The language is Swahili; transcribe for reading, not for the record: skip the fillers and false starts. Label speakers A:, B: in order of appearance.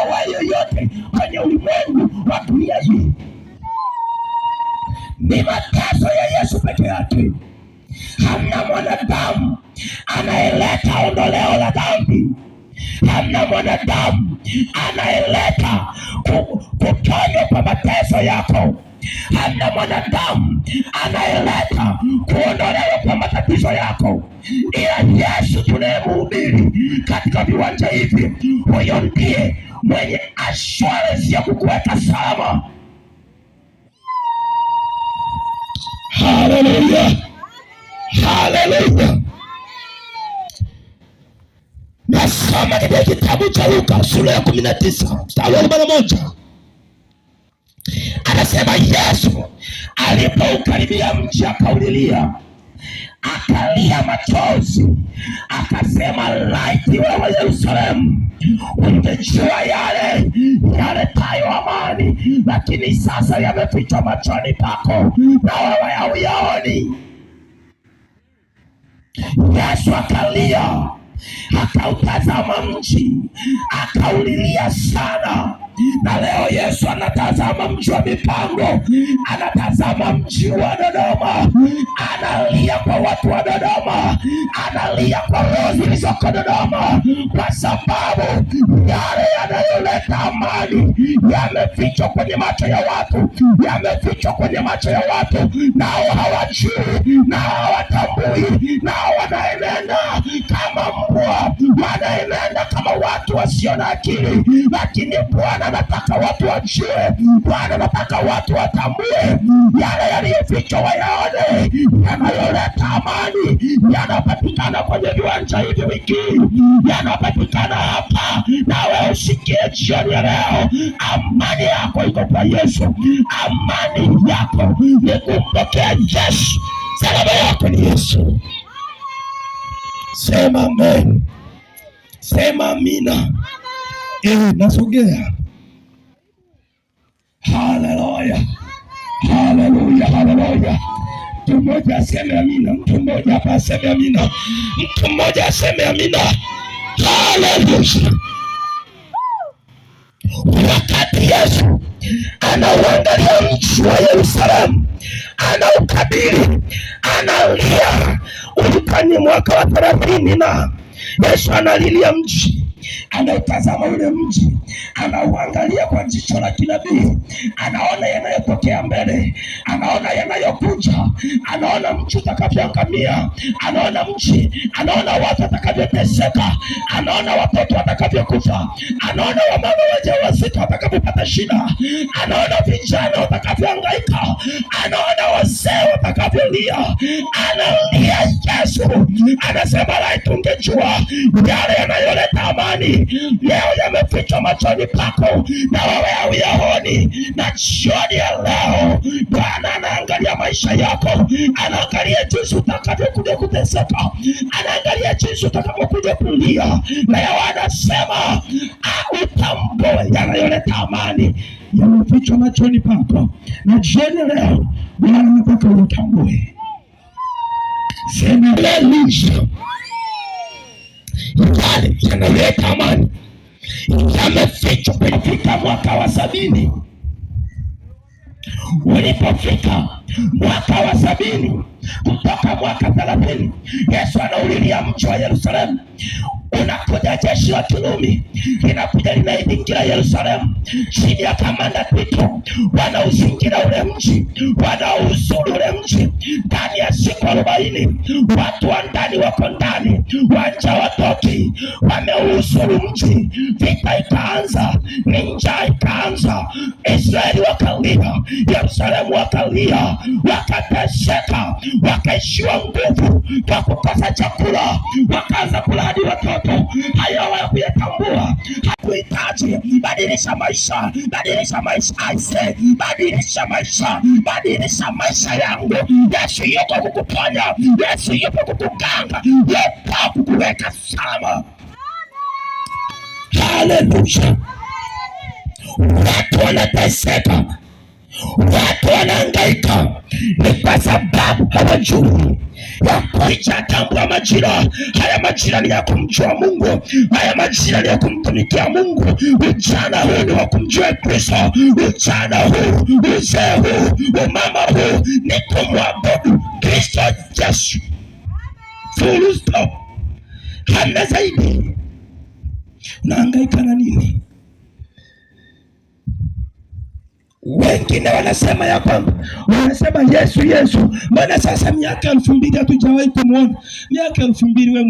A: awaye yoyote kwenye ulimwengu wa dunia hii. Ni mateso ya Yesu peke yake. Hamna mwanadamu anayeleta ondoleo la dhambi. Hamna mwanadamu anayeleta kuponywa kwa mateso yako. Hamna mwanadamu anayeleta kuondolewa kwa matatizo yako, ila Yesu tunayemhubiri katika viwanja hivi. Huyo ndiye mwenye assurance ya kukuweka salama. Haleluya, haleluya. Nasoma katika kitabu cha Luka sura ya 19 mstari wa 41. Anasema Yesu alipoukaribia mji akaulilia, akalia machozi, akasema, laiti wewe Yerusalemu ungejua yale yaletayo amani, lakini sasa yamefichwa machoni pako, na wewe hauyaoni. Yesu akalia, akautazama mji, akaulilia sana. Na leo Yesu anatazama mji wa mipango, anatazama mji wa Dodoma, analia kwa watu wa Dodoma, analia kwa roho zilizoko Dodoma, kwa sababu yale yanayoleta amani yamefichwa kwenye macho ya watu, yamefichwa kwenye macho ya watu, nao hawajui, nao hawatambui, nao wanaenenda kama mbwa, wanaenenda kama watu wasio na akili. Lakini Bwana anataka watu wajue, Bwana anataka watu watambue yale yaliyofichwa, wayaone. Yanayoleta amani yanapatikana kwenye viwanja hivi wiki, yanapatikana hapa. Nawe usikie jioni ya leo, amani yako iko kwa Yesu. Amani yako ni kumpokea Yesu. Salama yako ni Yesu. Sema amen. Sema amina. Nasogea. Haleluya, haleluya, haleluya. Mtu mmoja aseme amina. Mtu mmoja hapa aseme amina. Mtu mmoja aseme amina. Haleluya. Wakati Yesu anauangalia mji wa Yerusalemu, anaukabili, analia. Ulikuwa ni mwaka wa 30 na Yesu analilia mji, anautazama ule mji, anauangalia kwa jicho la kinabii, anaona yanayotokea mbele, anaona yanayokuja, anaona mji utakavyoangamia, anaona mji, anaona watu watakavyoteseka, anaona watoto watakavyokufa, anaona wamama wajawazito watakavyopata shida, anaona vijana watakavyohangaika, anaona wazee watakavyolia. Analia Yesu, anasema laiti ungejua yale yanayoleta amani leo yamefichwa machoni pako, na wewe hauyaoni. Na jioni ya leo Bwana anaangalia maisha yako, anaangalia jinsi utakavyokuja kuteseka, anaangalia jinsi utakavyokuja kulia. Na yeye anasema utambue yanayoleta amani yamefichwa machoni pako. Na jioni ya leo Bwana anataka utambue. Sema haleluya. Yale yanaleta amani yamefichwa. Ulipofika mwaka wa 70, ulipofika mwaka wa 70 mpaka mwaka 30, Yesu anaulilia mji wa Yerusalemu. Unakuja jeshi la Kirumi linakuja linaizingira Yerusalemu chini ya kamanda Tito, wanauzingira ule mji, wanauzuru ule mji ndani ya siku 40. Watu wa ndani wako ndani, wanja watoki, wameuzuru mji. Vita ikaanza, njaa ikaanza, Israeli wakalia, Yerusalemu wakalia, wakateseka, wakaishiwa nguvu kwa kukosa chakula, wakaanza kula hadi watoto. Hayo hawakuyatambua. Hakuhitaji badilisha maisha, badilisha maisha. I say badilisha maisha, badilisha maisha yangu. Yesu yuko kukuponya, Yesu yuko kukuganga, yuko kukuweka salama. Haleluya. Watu wanateseka, Watu wanahangaika ni kwa sababu hawajui ya kuijatambua majira. Haya majira ni ya kumjua Mungu, haya majira ni ya kumtumikia Mungu. Ujana huu ni wa kumjua Kristo, ujana huu, uzee huu, umama huu ni kumwabudu Kristo Yesu. Full stop. Hamna zaidi. Unahangaika na nini? Wengine wanasema ya kwamba wanasema Yesu, mbona sasa miaka 2000 hatujawahi kumuona? Miaka 2000 wewe